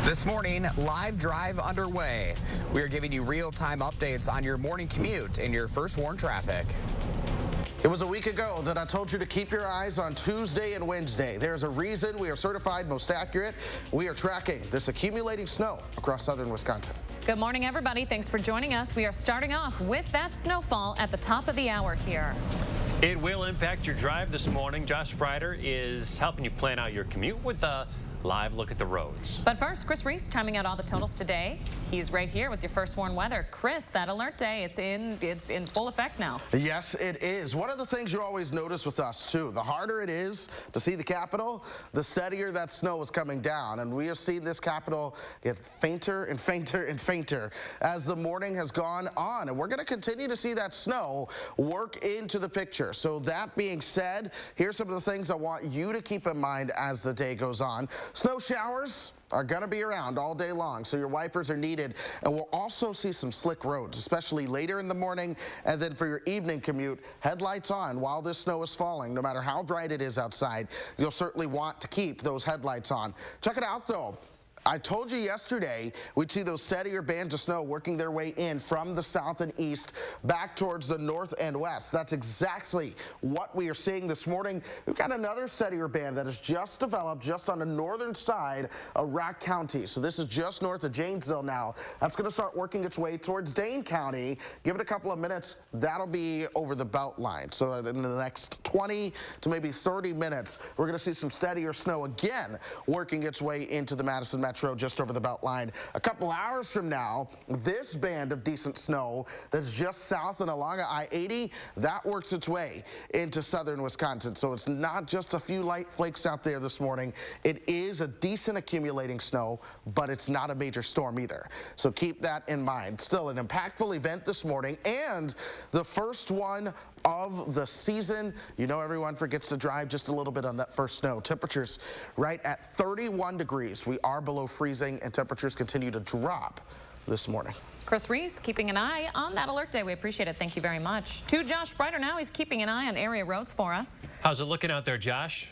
This morning, live drive underway. We are giving you real-time updates on your morning commute in your First Warn traffic. It was a week ago that I told you to keep your eyes on Tuesday and Wednesday. There's a reason we are certified most accurate. We are tracking this accumulating snow across southern Wisconsin. Good morning, everybody. Thanks for joining us. We are starting off with that snowfall at the top of the hour here. It will impact your drive this morning. Josh Sprider is helping you plan out your commute with a live look at the roads. But first, Chris Reese timing out all the totals today. He's right here with your First Warn weather. Chris, that alert day, it's in full effect now. Yes, it is. One of the things you always notice with us, too, the harder it is to see the capital, the steadier that snow is coming down. And we have seen this capital get fainter and fainter and fainter as the morning has gone on. And we're going to continue to see that snow work into the picture. So that being said, here's some of the things I want you to keep in mind as the day goes on. Snow showers are going to be around all day long, so your wipers are needed. And we'll also see some slick roads, especially later in the morning. And then for your evening commute, headlights on while this snow is falling. No matter how bright it is outside, you'll certainly want to keep those headlights on. Check it out, though. I told you yesterday we'd see those steadier bands of snow working their way in from the south and east back towards the north and west. That's exactly what we are seeing this morning. We've got another steadier band that has just developed just on the northern side of Rack County. So this is just north of Janesville now. That's going to start working its way towards Dane County. Give it a couple of minutes. That'll be over the belt line. So in the next 20 to maybe 30 minutes, we're going to see some steadier snow again working its way into the Madison Metro just over the belt line. A couple hours from now, this band of decent snow that's just south and along I-80, that works its way into southern Wisconsin. So it's not just a few light flakes out there this morning. It is a decent accumulating snow, but it's not a major storm either. So keep that in mind. Still an impactful event this morning and the first one of the season. You know, everyone forgets to drive just a little bit on that first snow. Temperatures right at 31 degrees. We are below freezing and temperatures continue to drop this morning. Chris Reese keeping an eye on that alert day. We appreciate it. Thank you very much. To Josh Sprider now. He's keeping an eye on area roads for us. How's it looking out there, Josh?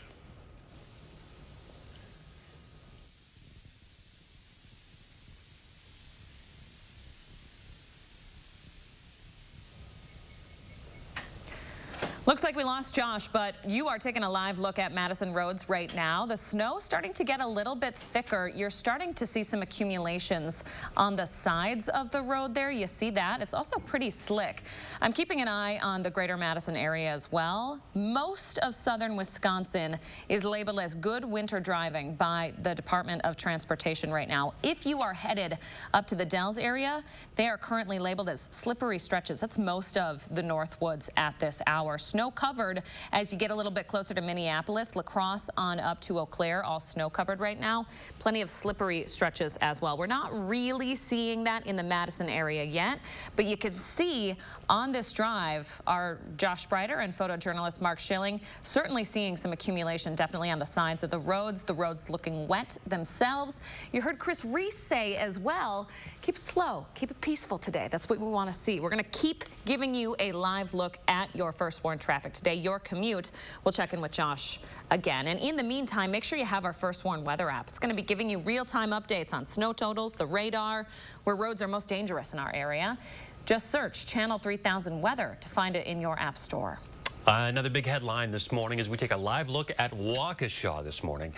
Looks like we lost Josh, but you are taking a live look at Madison roads right now. The snow starting to get a little bit thicker. You're starting to see some accumulations on the sides of the road there. You see that? It's also pretty slick. I'm keeping an eye on the greater Madison area as well. Most of southern Wisconsin is labeled as good winter driving by the Department of Transportation right now. If you are headed up to the Dells area, they are currently labeled as slippery stretches. That's most of the Northwoods at this hour. Snow covered as you get a little bit closer to Minneapolis. La Crosse on up to Eau Claire, all snow covered right now. Plenty of slippery stretches as well. We're not really seeing that in the Madison area yet, but you can see on this drive our Josh Sprider and photojournalist Mark Schilling certainly seeing some accumulation definitely on the sides of the roads looking wet themselves. You heard Chris Reese say as well, keep it slow, keep it peaceful today. That's what we want to see. We're going to keep giving you a live look at your First Warn traffic today, your commute. We'll check in with Josh again. And in the meantime, make sure you have our First Warn weather app. It's going to be giving you real-time updates on snow totals, the radar, where roads are most dangerous in our area. Just search Channel 3000 Weather to find it in your app store. Another big headline this morning as we take a live look at Waukesha this morning,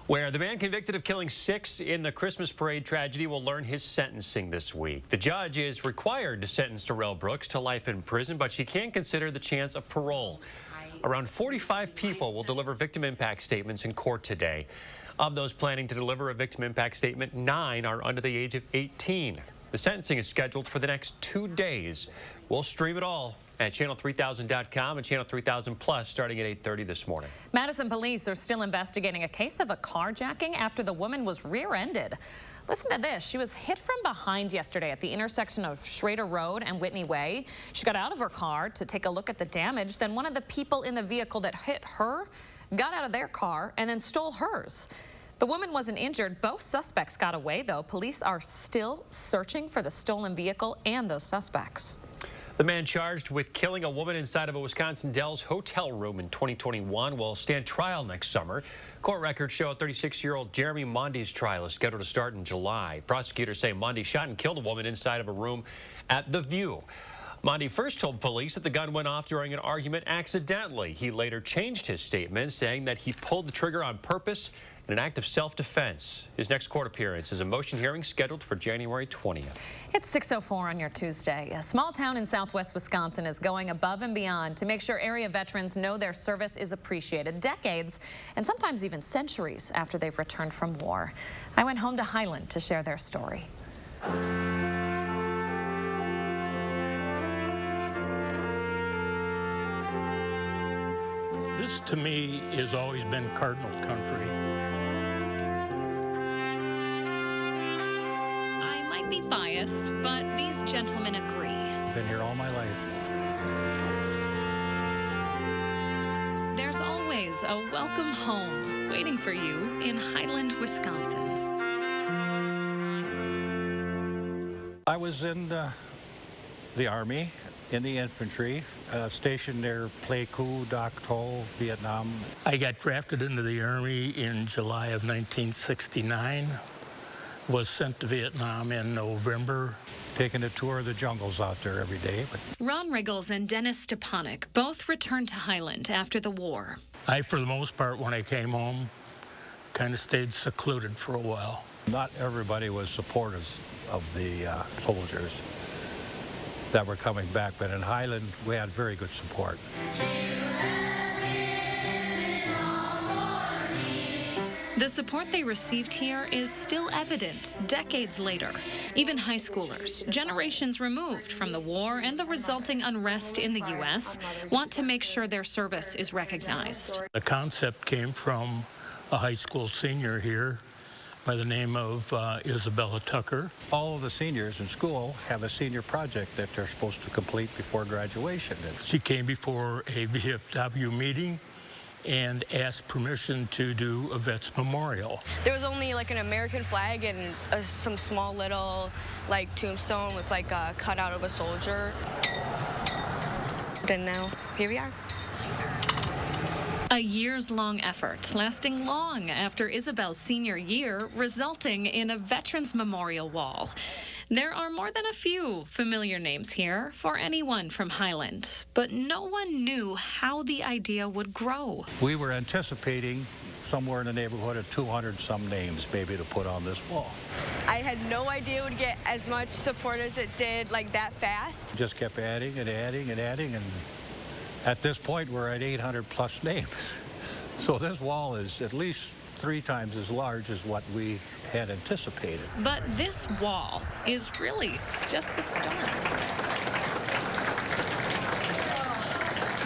where the man convicted of killing 6 in the Christmas parade tragedy will learn his sentencing this week. The judge is required to sentence Darrell Brooks to life in prison, but she can't consider the chance of parole. Around 45 people will deliver victim impact statements in court today. Of those planning to deliver a victim impact statement, 9 are under the age of 18. The sentencing is scheduled for the next 2 days. We'll stream it all at channel3000.com and Channel 3000 Plus starting at 8:30 this morning. Madison police are still investigating a case of a carjacking after the woman was rear-ended. Listen to this. She was hit from behind yesterday at the intersection of Schrader Road and Whitney Way. She got out of her car to take a look at the damage. Then one of the people in the vehicle that hit her got out of their car and then stole hers. The woman wasn't injured. Both suspects got away, though. Police are still searching for the stolen vehicle and those suspects. The man charged with killing a woman inside of a Wisconsin Dells hotel room in 2021 will stand trial next summer. Court records show a 36-year-old Jeremy Mondy's trial is scheduled to start in July. Prosecutors say Mondy shot and killed a woman inside of a room at The View. Mondy first told police that the gun went off during an argument accidentally. He later changed his statement, saying that he pulled the trigger on purpose in an act of self-defense. His next court appearance is a motion hearing scheduled for January 20th. It's 6:04 on your Tuesday. A small town in southwest Wisconsin is going above and beyond to make sure area veterans know their service is appreciated decades and sometimes even centuries after they've returned from war. I went home to Highland to share their story. This, to me, has always been Cardinal country. I might be biased, but these gentlemen agree. I've been here all my life. There's always a welcome home waiting for you in Highland, Wisconsin. I was in the Army, in the infantry, stationed near Pleiku, Dak To, Vietnam. I got drafted into the Army in July of 1969, was sent to Vietnam in November. Taking a tour of the jungles out there every day. Ron Riggles and Dennis Stepanek both returned to Highland after the war. I, for the most part, when I came home, kind of stayed secluded for a while. Not everybody was supportive of the soldiers that were coming back, but in Highland, we had very good support. The support they received here is still evident decades later. Even high schoolers, generations removed from the war and the resulting unrest in the U.S., want to make sure their service is recognized. The concept came from a high school senior here by the name of Isabella Tucker. All of the seniors in school have a senior project that they're supposed to complete before graduation. She came before a VFW meeting and asked permission to do a Vets Memorial. There was only like an American flag and some small little like tombstone with like a cutout of a soldier. Then now, here we are. A years-long effort, lasting long after Isabel's senior year, resulting in a Veterans Memorial Wall. There are more than a few familiar names here for anyone from Highland, but no one knew how the idea would grow. We were anticipating somewhere in the neighborhood of 200-some names maybe to put on this wall. I had no idea it would get as much support as it did, like that fast. Just kept adding and adding and adding, and at this point, we're at 800-plus names. So this wall is at least 3 times as large as what we had anticipated. But this wall is really just the start.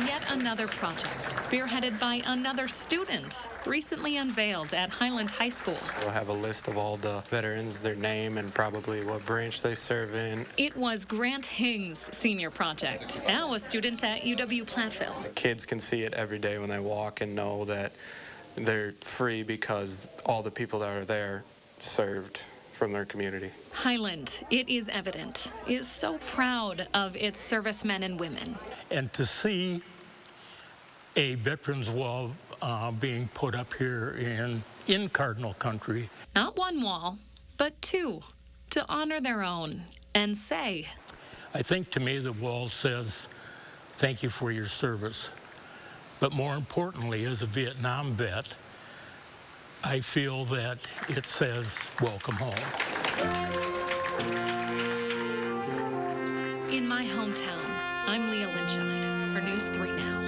Yet another project, spearheaded by another student, recently unveiled at Highland High School. We'll have a list of all the veterans, their name, and probably what branch they serve in. It was Grant Hing's senior project, now a student at UW-Platteville. Kids can see it every day when they walk and know that they're free because all the people that are there served from their community. Highland, it is evident, is so proud of its servicemen and women. And to see a veterans wall being put up here in Cardinal country. Not one wall, but 2, to honor their own and say. I think to me the wall says, thank you for your service. But more importantly, as a Vietnam vet, I feel that it says, welcome home. In my hometown, I'm Leah Lynchide for News 3 Now.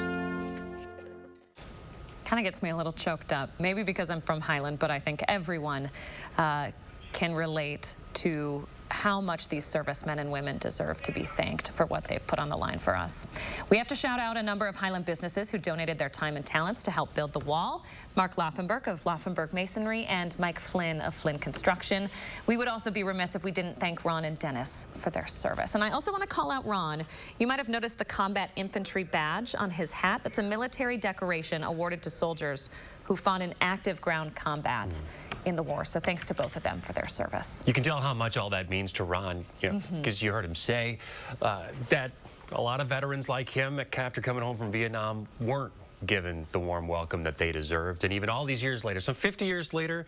Kind of gets me a little choked up, maybe because I'm from Highland, but I think everyone can relate to how much these servicemen and women deserve to be thanked for what they've put on the line for us. We have to shout out a number of Highland businesses who donated their time and talents to help build the wall. Mark Laufenberg of Laufenberg Masonry and Mike Flynn of Flynn Construction. We would also be remiss if we didn't thank Ron and Dennis for their service. And I also want to call out Ron. You might have noticed the Combat Infantry badge on his hat. That's a military decoration awarded to soldiers who fought in active ground combat in the war. So thanks to both of them for their service. You can tell how much all that means to Ron, because you heard him say that a lot of veterans like him, after coming home from Vietnam, weren't given the warm welcome that they deserved. And even all these years later, some 50 years later,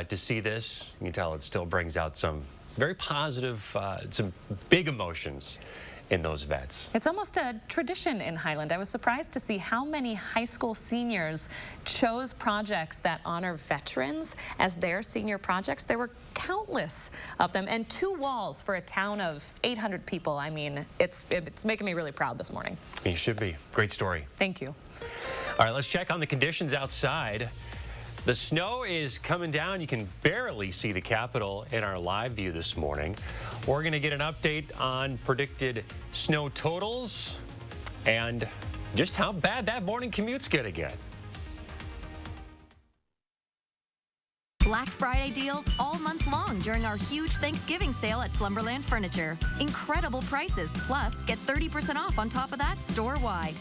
to see this, you can tell it still brings out some very positive, some big emotions in those vets. It's almost a tradition in Highland. I was surprised to see how many high school seniors chose projects that honor veterans as their senior projects. There were countless of them, and 2 walls for a town of 800 people. I mean, it's making me really proud this morning. You should be. Great story. Thank you. All right, let's check on the conditions outside. The snow is coming down. You can barely see the Capitol in our live view this morning. We're going to get an update on predicted snow totals and just how bad that morning commute's going to get. Black Friday deals all month long during our huge Thanksgiving sale at Slumberland Furniture. Incredible prices, plus get 30% off on top of that store-wide.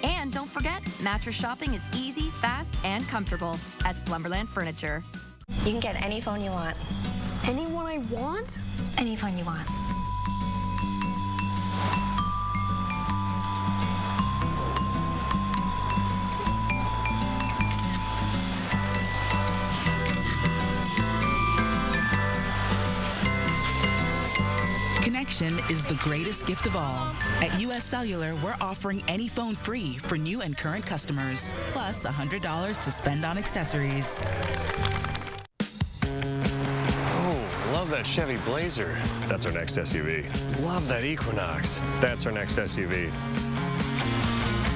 And don't forget, mattress shopping is easy, fast, and comfortable at Slumberland Furniture. You can get any phone you want. Any one I want? Any phone you want. Connection is the greatest gift of all. At U.S. Cellular, we're offering any phone free for new and current customers, plus $100 to spend on accessories. Oh, love that Chevy Blazer. That's our next SUV. Love that Equinox. That's our next SUV.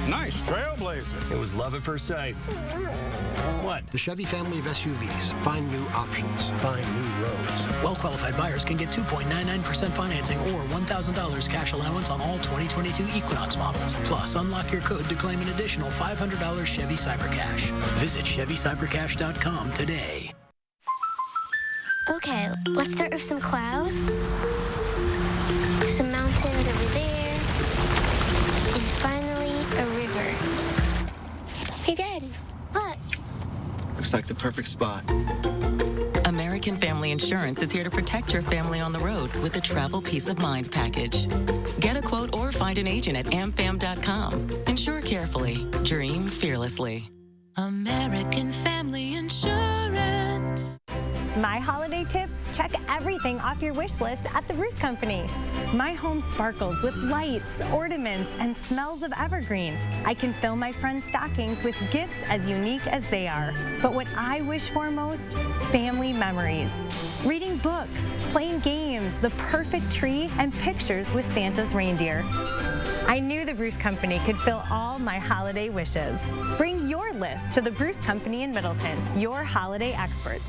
Nice Trailblazer. It was love at first sight. What? The Chevy family of SUVs. Find new options. Find new roads. Well-qualified buyers can get 2.99% financing or $1,000 cash allowance on all 2022 Equinox models. Plus, unlock your code to claim an additional $500 Chevy Cybercash. Visit ChevyCybercash.com today. Okay, let's start with some clouds. Some mountains over there. And finally, a river. Hey, Dad. Look. Looks like the perfect spot. American Family Insurance is here to protect your family on the road with the Travel Peace of Mind package. Get a quote or find an agent at amfam.com. Insure carefully. Dream fearlessly. American Family Insurance. My holiday tip, check everything off your wish list at the Bruce Company. My home sparkles with lights, ornaments, and smells of evergreen. I can fill my friends' stockings with gifts as unique as they are. But what I wish for most, family memories. Reading books, playing games, the perfect tree, and pictures with Santa's reindeer. I knew the Bruce Company could fill all my holiday wishes. Bring your list to the Bruce Company in Middleton, your holiday experts.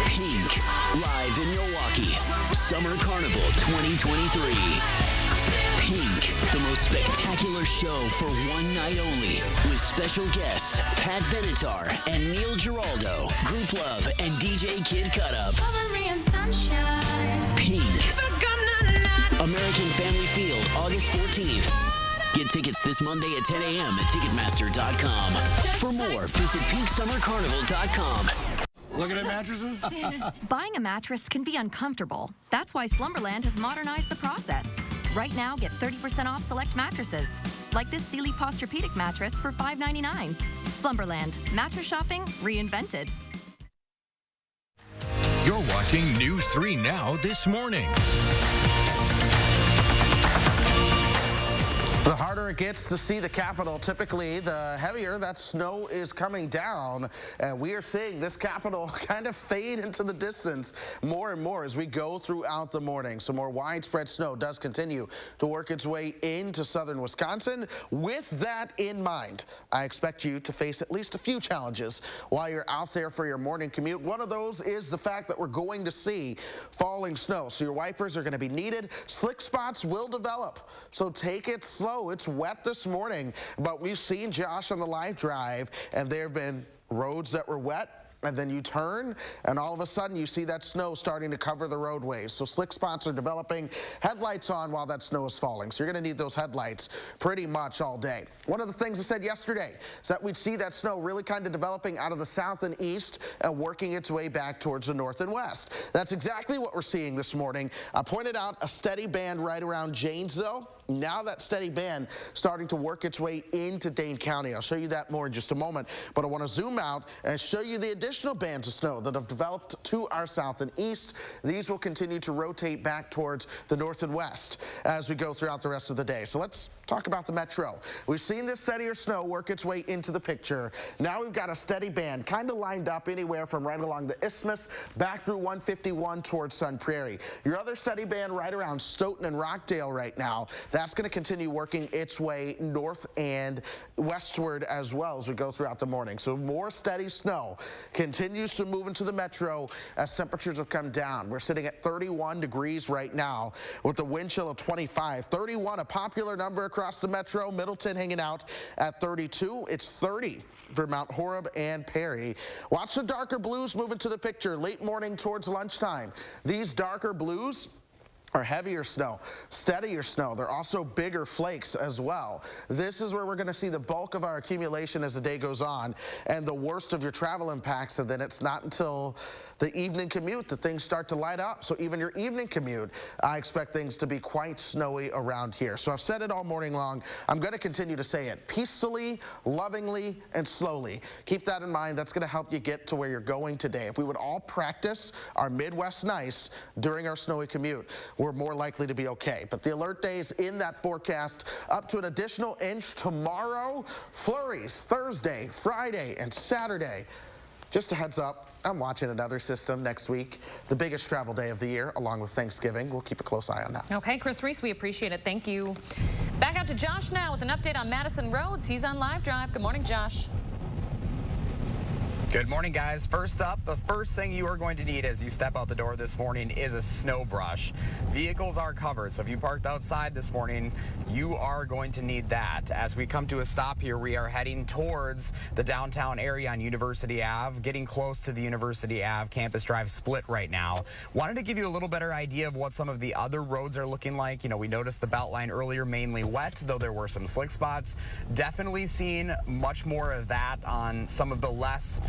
Pink, live in Milwaukee. Summer Carnival 2023. Pink, the most spectacular show for one night only. With special guests, Pat Benatar and Neil Giraldo, Group Love, and DJ Kid Cutup. Pink. American Family Field, August 14th. Get tickets this Monday at 10 a.m. at Ticketmaster.com. For more, visit PinkSummerCarnival.com. Looking at mattresses? Buying a mattress can be uncomfortable. That's why Slumberland has modernized the process. Right now, get 30% off select mattresses, like this Sealy Posturepedic mattress for $5.99. Slumberland, mattress shopping reinvented. You're watching News 3 Now this morning. The harder it gets to see the Capitol, typically the heavier that snow is coming down. And we are seeing this Capitol kind of fade into the distance more and more as we go throughout the morning. So more widespread snow does continue to work its way into southern Wisconsin. With that in mind, I expect you to face at least a few challenges while you're out there for your morning commute. One of those is the fact that we're going to see falling snow. So your wipers are going to be needed. Slick spots will develop, so take it slow. It's wet this morning, but we've seen Josh on the live drive, and there have been roads that were wet and then you turn, and all of a sudden you see that snow starting to cover the roadways. So slick spots are developing, headlights on while that snow is falling. So you're going to need those headlights pretty much all day. One of the things I said yesterday is that we'd see that snow really kind of developing out of the south and east and working its way back towards the north and west. That's exactly what we're seeing this morning. I pointed out a steady band right around Janesville. Now that steady band starting to work its way into Dane County. I'll show you that more in just a moment, but I want to zoom out and show you the additional bands of snow that have developed to our south and east. These will continue to rotate back towards the north and west as we go throughout the rest of the day. So let's talk about the metro. We've seen this steadier snow work its way into the picture. Now we've got a steady band kind of lined up anywhere from right along the Isthmus back through 151 towards Sun Prairie. Your other steady band right around Stoughton and Rockdale right now. That's going to continue working its way north and westward as well as we go throughout the morning. So more steady snow continues to move into the metro as temperatures have come down. We're sitting at 31 degrees right now with a wind chill of 25. 31, a popular number across the metro. Middleton hanging out at 32. It's 30 for Mount Horeb and Perry. Watch the darker blues move into the picture late morning towards lunchtime. These darker blues are heavier snow, steadier snow. They're also bigger flakes as well. This is where we're going to see the bulk of our accumulation as the day goes on and the worst of your travel impacts, and then it's not until the evening commute that things start to light up. So even your evening commute, I expect things to be quite snowy around here. So I've said it all morning long. I'm going to continue to say it peacefully, lovingly, and slowly. Keep that in mind. That's going to help you get to where you're going today. If we would all practice our Midwest nice during our snowy commute, we're more likely to be okay. But the alert days in that forecast up to an additional inch tomorrow. Flurries Thursday, Friday, and Saturday. Just a heads up, I'm watching another system next week, the biggest travel day of the year, along with Thanksgiving. We'll keep a close eye on that. Okay, Chris Reese, we appreciate it. Thank you. Back out to Josh now with an update on Madison roads. He's on Live Drive. Good morning, Josh. Good morning, guys. First up, the first thing you are going to need as you step out the door this morning is a snow brush. Vehicles are covered, so if you parked outside this morning, you are going to need that. As we come to a stop here, we are heading towards the downtown area on University Ave, getting close to the University Ave Campus Drive split right now. Wanted to give you a little better idea of what some of the other roads are looking like. You know, we noticed the Beltline earlier, mainly wet, though there were some slick spots. Definitely seeing much more of that on some of the less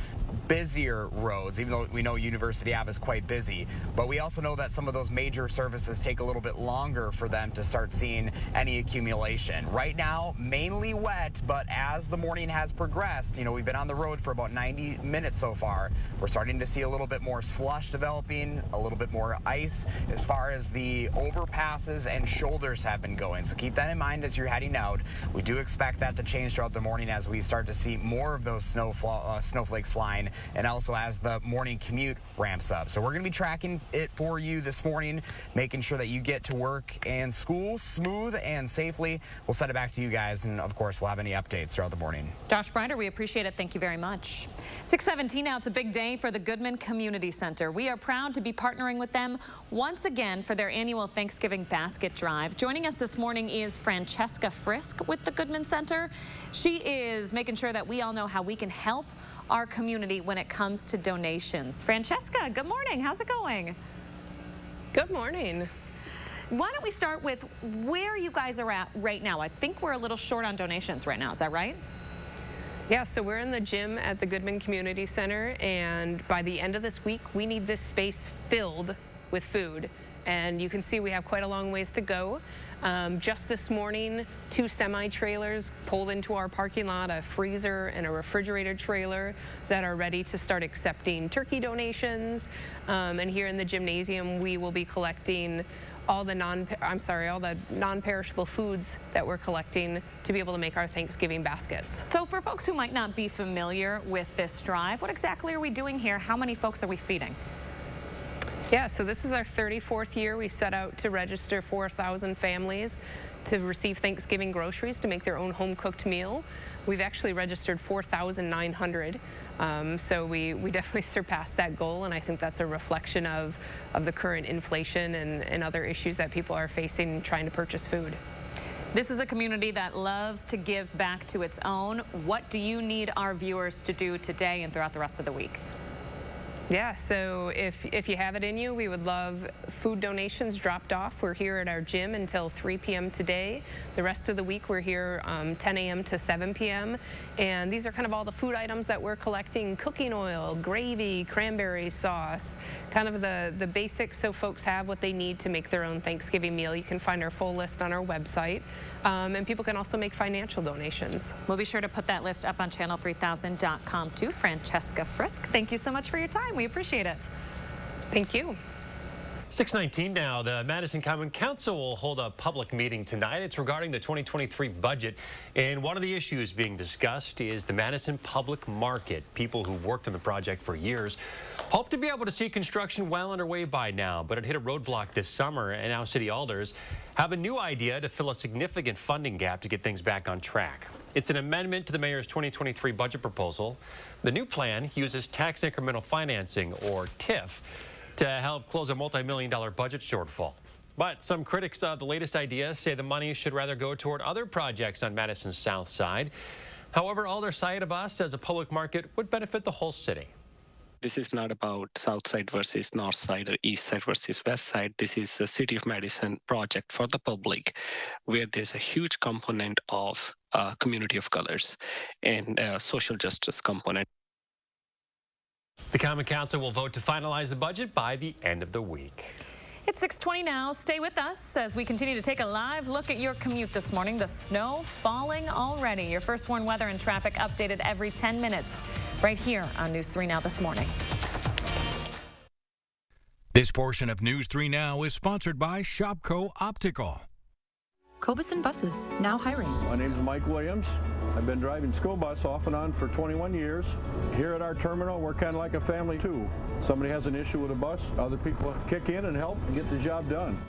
busier roads, even though we know University Ave is quite busy. But we also know that some of those major services take a little bit longer for them to start seeing any accumulation. Right now, mainly wet, but as the morning has progressed, you know, we've been on the road for about 90 minutes so far. We're starting to see a little bit more slush developing, a little bit more ice as far as the overpasses and shoulders have been going. So keep that in mind as you're heading out. We do expect that to change throughout the morning as we start to see more of those snowflakes flying, and also as the morning commute ramps up. So we're going to be tracking it for you this morning, making sure that you get to work and school smooth and safely. We'll send it back to you guys, and of course we'll have any updates throughout the morning. Josh Bryder, we appreciate it. Thank you very much. 6:17 now. It's a big day for the Goodman Community Center. We are proud to be partnering with them once again for their annual Thanksgiving basket drive. Joining us this morning is Francesca Frisk with the Goodman Center. She is making sure that we all know how we can help our community when it comes to donations. Francesca, good morning. How's it going? Good morning. Why don't we start with where you guys are at right now? I think we're a little short on donations right now. Is that right? Yeah, so we're in the gym at the Goodman Community Center, and by the end of this week, we need this space filled with food. And you can see we have quite a long ways to go. Just this morning, 2 semi-trailers pulled into our parking lot, a freezer and a refrigerator trailer that are ready to start accepting turkey donations. And here in the gymnasium, we will be collecting all the non-perishable foods that we're collecting to be able to make our Thanksgiving baskets. So for folks who might not be familiar with this drive, what exactly are we doing here? How many folks are we feeding? Yeah, so this is our 34th year. We set out to register 4,000 families to receive Thanksgiving groceries to make their own home-cooked meal. We've actually registered 4,900, so we definitely surpassed that goal, and I think that's a reflection of the current inflation and other issues that people are facing trying to purchase food. This is a community that loves to give back to its own. What do you need our viewers to do today and throughout the rest of the week? Yeah, so if you have it in you, we would love food donations dropped off. We're here at our gym until 3 p.m. today. The rest of the week we're here 10 a.m. to 7 p.m. And these are kind of all the food items that we're collecting: cooking oil, gravy, cranberry sauce, kind of the basics so folks have what they need to make their own Thanksgiving meal. You can find our full list on our website. And people can also make financial donations. We'll be sure to put that list up on channel3000.com too. Francesca Frisk, thank you so much for your time. We appreciate it. Thank you. 6:19 now. The Madison Common Council will hold a public meeting tonight. It's regarding the 2023 budget. And one of the issues being discussed is the Madison Public Market. People who've worked on the project for years hope to be able to see construction well underway by now, but it hit a roadblock this summer, and now city alders have a new idea to fill a significant funding gap to get things back on track. It's an amendment to the mayor's 2023 budget proposal. The new plan uses tax incremental financing, or TIF, to help close a multi-million-dollar budget shortfall. But some critics of the latest idea say the money should rather go toward other projects on Madison's south side. However, Alder Syed Abbas says a public market would benefit the whole city. This is not about south side versus north side or east side versus west side. This is a City of Madison project for the public, where there's a huge component of community of colors and social justice component. The Common Council will vote to finalize the budget by the end of the week. It's 6:20 now. Stay with us as we continue to take a live look at your commute this morning. The snow falling already. Your First Warn weather and traffic updated every 10 minutes right here on News 3 Now this morning. This portion of News 3 Now is sponsored by Shopco Optical. Cobuson Buses, now hiring. My name is Mike Williams. I've been driving school bus off and on for 21 years. Here at our terminal, we're kind of like a family too. Somebody has an issue with a bus, other people kick in and help and get the job done.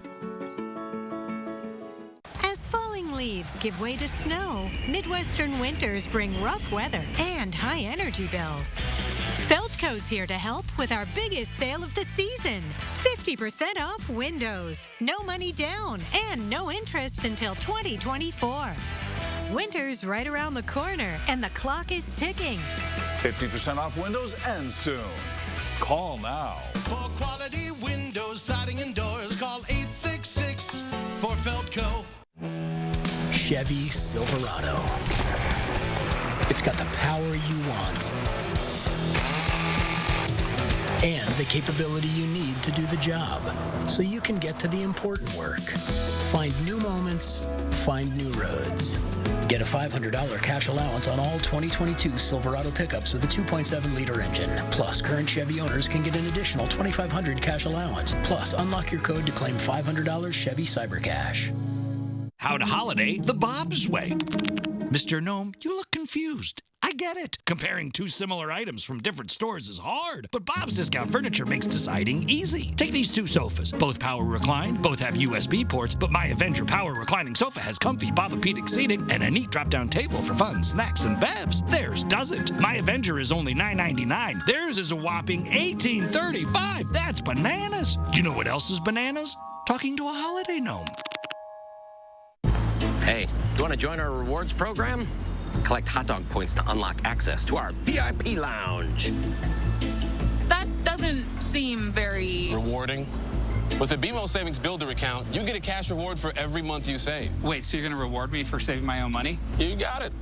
As falling leaves give way to snow, Midwestern winters bring rough weather and high energy bills. Feldco's here to help with our biggest sale of the season. 50% off windows, no money down, and no interest until 2024. Winter's right around the corner, and the clock is ticking. 50% off windows ends soon. Call now. For quality windows, siding, and doors, call 866 for Feldco. Chevy Silverado. It's got the power you want and the capability you need to do the job, so you can get to the important work. Find new moments, find new roads. Get a $500 cash allowance on all 2022 Silverado pickups with a 2.7-liter engine. Plus, current Chevy owners can get an additional $2,500 cash allowance. Plus, unlock your code to claim $500 Chevy Cyber Cash. How to holiday the Bob's way. Mr. Gnome, you look confused. I get it. Comparing two similar items from different stores is hard, but Bob's Discount Furniture makes deciding easy. Take these two sofas. Both power recline, both have USB ports, but my Avenger power reclining sofa has comfy Bobopedic seating and a neat drop-down table for fun snacks and bevs. Theirs doesn't. My Avenger is only $9.99. Theirs is a whopping $18.35. That's bananas. You know what else is bananas? Talking to a holiday gnome. Hey, do you want to join our rewards program? Collect hot dog points to unlock access to our VIP lounge. That doesn't seem very... rewarding. With a BMO Savings Builder account, you get a cash reward for every month you save. Wait, so you're going to reward me for saving my own money? You got it.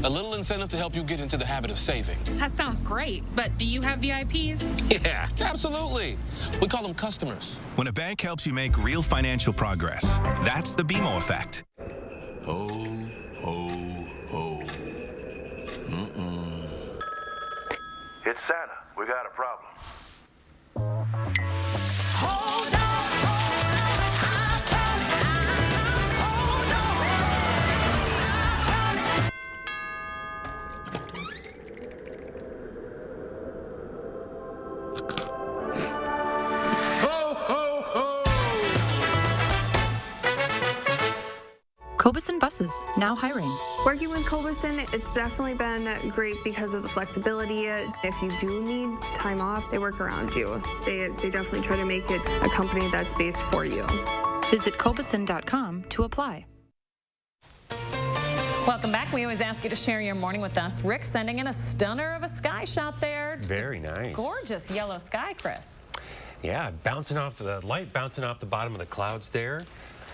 A little incentive to help you get into the habit of saving. That sounds great, but do you have VIPs? Yeah, absolutely. We call them customers. When a bank helps you make real financial progress, that's the BMO effect. Ho, ho, ho. It's Santa. We got a problem. Hold on. Cobuson Buses, now hiring. Working with Cobuson, it's definitely been great because of the flexibility. If you do need time off, they work around you. They definitely try to make it a company that's based for you. Visit Cobuson.com to apply. Welcome back. We always ask you to share your morning with us. Rick sending in a stunner of a sky shot there. Just very nice. Gorgeous yellow sky, Chris. Yeah, bouncing off the light, bouncing off the bottom of the clouds there.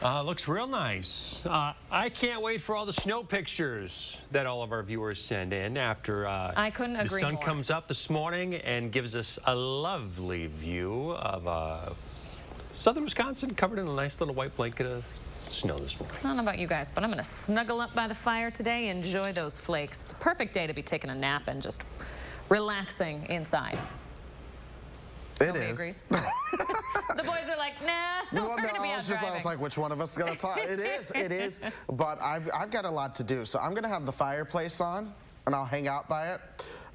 Looks real nice. I can't wait for all the snow pictures that all of our viewers send in after I couldn't agree the sun more. comes up this morning and gives us a lovely view of southern Wisconsin covered in a nice little white blanket of snow this morning. I don't know about you guys, but I'm going to snuggle up by the fire today, enjoy those flakes. It's a perfect day to be taking a nap and just relaxing inside. Nobody agrees. The boys are like, nah, Well, we're no, going to be out I was like, which one of us is going to talk? It is. But I've got a lot to do. So I'm going to have the fireplace on, and I'll hang out by it.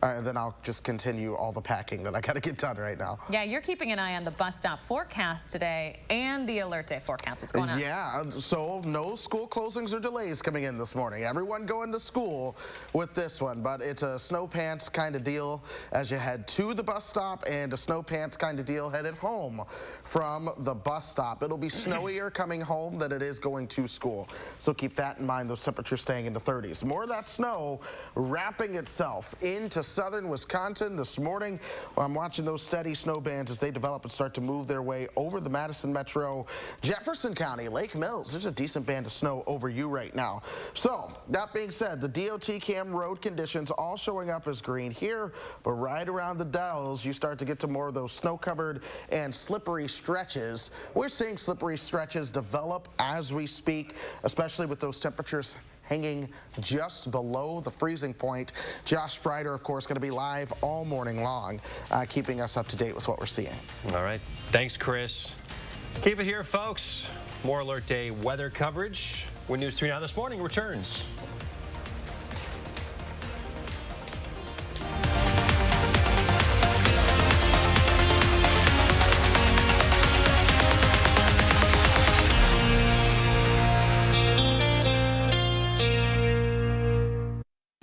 And then I'll just continue all the packing that I got to get done right now. Yeah, you're keeping an eye on the bus stop forecast today and the alert day forecast. What's going on? Yeah, so no school closings or delays coming in this morning. Everyone going to school with this one, but it's a snow pants kind of deal as you head to the bus stop and a snow pants kind of deal headed home from the bus stop. It'll be snowier coming home than it is going to school. So keep that in mind, those temperatures staying in the 30s. More of that snow wrapping itself into southern Wisconsin this morning. I'm watching those steady snow bands as they develop and start to move their way over the Madison Metro, Jefferson County, Lake Mills. There's a decent band of snow over you right now. So that being said, the DOT cam road conditions all showing up as green here, but right around the Dells, you start to get to more of those snow-covered and slippery stretches. We're seeing slippery stretches develop as we speak, especially with those temperatures hanging just below the freezing point. Josh Sprider, of course, going to be live all morning long, keeping us up to date with what we're seeing. All right. Thanks, Chris. Keep it here, folks. More Alert Day weather coverage when News 3 Now This Morning returns.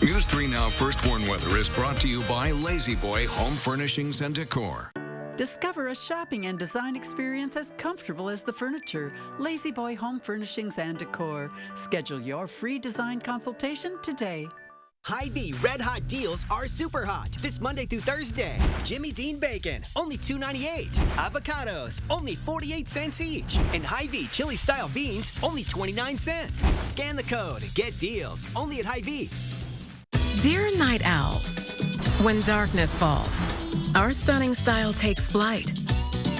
News 3 Now First Warn Weather is brought to you by Lazy Boy Home Furnishings and Decor. Discover a shopping and design experience as comfortable as the furniture. Lazy Boy Home Furnishings and Decor. Schedule your free design consultation today. Hy-Vee Red Hot deals are super hot this Monday through Thursday. Jimmy Dean bacon, only $2.98. Avocados, only 48 cents each. And Hy-Vee chili style beans, only 29 cents. Scan the code, get deals, only at Hy-Vee. Dear night owls, when darkness falls, our stunning style takes flight,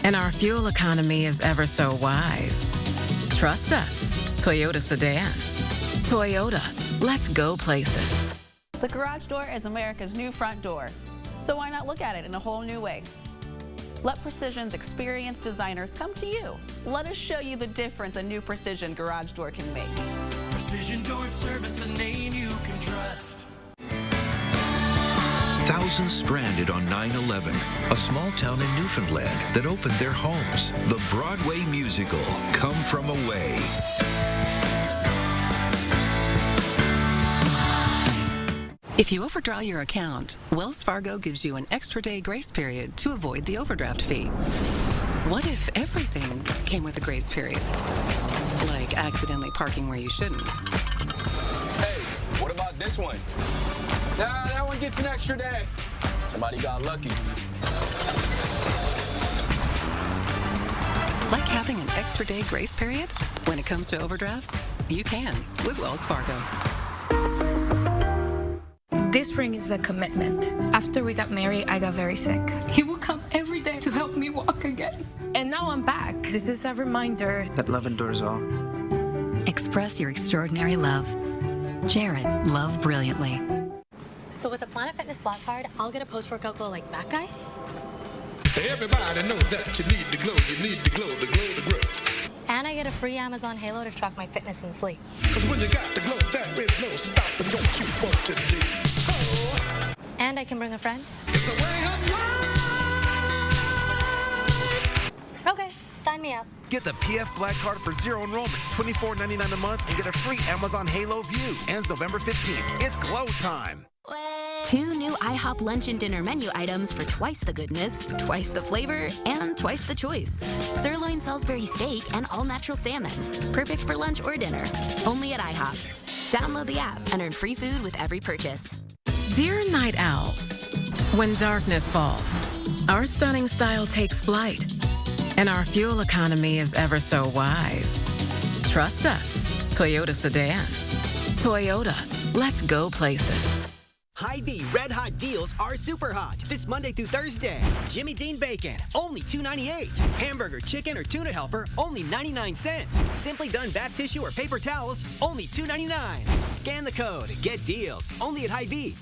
and our fuel economy is ever so wise. Trust us, Toyota sedans. Toyota, let's go places. The garage door is America's new front door, so why not look at it in a whole new way? Let Precision's experienced designers come to you. Let us show you the difference a new Precision garage door can make. Precision Door Service, a name you can trust. Thousands stranded on 9/11, a small town in Newfoundland that opened their homes. The Broadway musical, Come From Away. If you overdraw your account, Wells Fargo gives you an extra day grace period to avoid the overdraft fee. What if everything came with a grace period? Like accidentally parking where you shouldn't. Hey, what about this one? Nah, that one gets an extra day. Somebody got lucky. Like having an extra day grace period? When it comes to overdrafts, you can with Wells Fargo. This ring is a commitment. After we got married, I got very sick. He would come every day to help me walk again. And now I'm back. This is a reminder that love endures all. Express your extraordinary love. Jared, love brilliantly. So with a Planet Fitness Black Card, I'll get a post-workout glow like that guy? Everybody knows that you need to glow, the glow, the grow. And I get a free Amazon Halo to track my fitness and sleep. Cause when you got the glow, there is no stopping what you want to do. Oh. And I can bring a friend. It's the way of life. Okay, sign me up. Get the PF Black Card for zero enrollment, $24.99 a month, and get a free Amazon Halo View. Ends November 15th. It's glow time. 2 new IHOP lunch and dinner menu items for twice the goodness, twice the flavor, and twice the choice. Sirloin Salisbury steak and all-natural salmon. Perfect for lunch or dinner. Only at IHOP. Download the app and earn free food with every purchase. Dear night owls, when darkness falls, our stunning style takes flight, and our fuel economy is ever so wise. Trust us, Toyota sedans. Toyota, let's go places. Hy-Vee Red Hot deals are super hot this Monday through Thursday. Jimmy Dean bacon, only $2.98. Hamburger, chicken, or tuna helper, only 99 cents. Simply Done bath tissue or paper towels, only $2.99. Scan the code, get deals, only at Hy-Vee.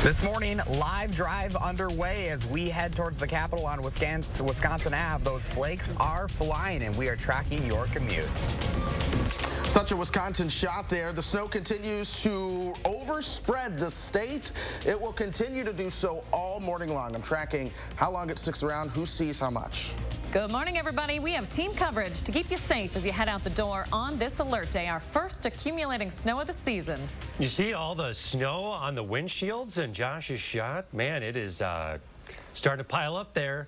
This morning, live drive underway as we head towards the Capitol on Wisconsin Ave. Those flakes are flying, and we are tracking your commute. Such a Wisconsin shot there. The snow continues to overspread the state. It will continue to do so all morning long. I'm tracking how long it sticks around, who sees how much. Good morning, everybody. We have team coverage to keep you safe as you head out the door on this alert day, our first accumulating snow of the season. You see all the snow on the windshields in Josh's shot? Man, it is starting to pile up there.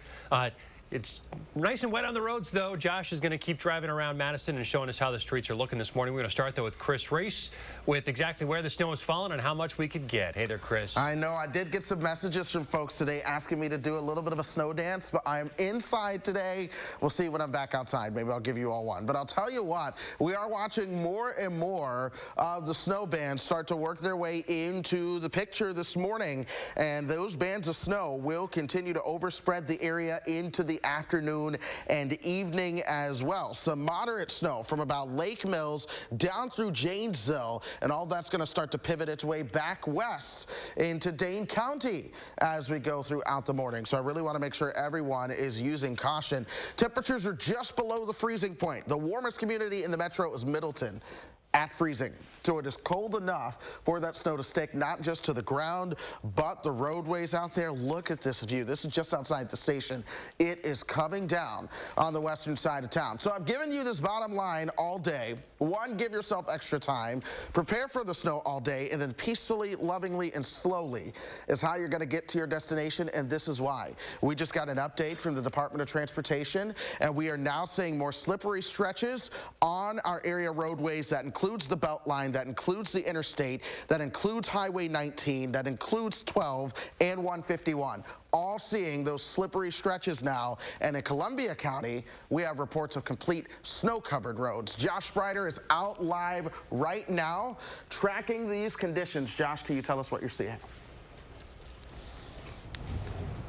It's nice and wet on the roads, though. Josh is going to keep driving around Madison and showing us how the streets are looking this morning. We're going to start, though, with Chris Reese with exactly where the snow is falling and how much we could get. Hey there, Chris. I know. I did get some messages from folks today asking me to do a little bit of a snow dance, but I'm inside today. We'll see when I'm back outside. Maybe I'll give you all one. But I'll tell you what, we are watching more and more of the snow bands start to work their way into the picture this morning, and those bands of snow will continue to overspread the area into the afternoon and evening as well. Some moderate snow from about Lake Mills down through Janesville, and all that's going to start to pivot its way back west into Dane County as we go throughout the morning. So I really want to make sure everyone is using caution. Temperatures are just below the freezing point. The warmest community in the metro is Middleton, at freezing. So it is cold enough for that snow to stick not just to the ground, but the roadways out there. Look at this view. This is just outside the station. It is coming down on the western side of town. So I've given you this bottom line all day. One, give yourself extra time. Prepare for the snow all day, and then peacefully, lovingly, and slowly is how you're going to get to your destination, and this is why. We just got an update from the Department of Transportation, and we are now seeing more slippery stretches on our area roadways. That includes the Beltline, that includes the interstate, that includes Highway 19, that includes 12 and 151. All seeing those slippery stretches now. And in Columbia County, we have reports of complete snow-covered roads. Josh Sprider is out live right now tracking these conditions. Josh, can you tell us what you're seeing?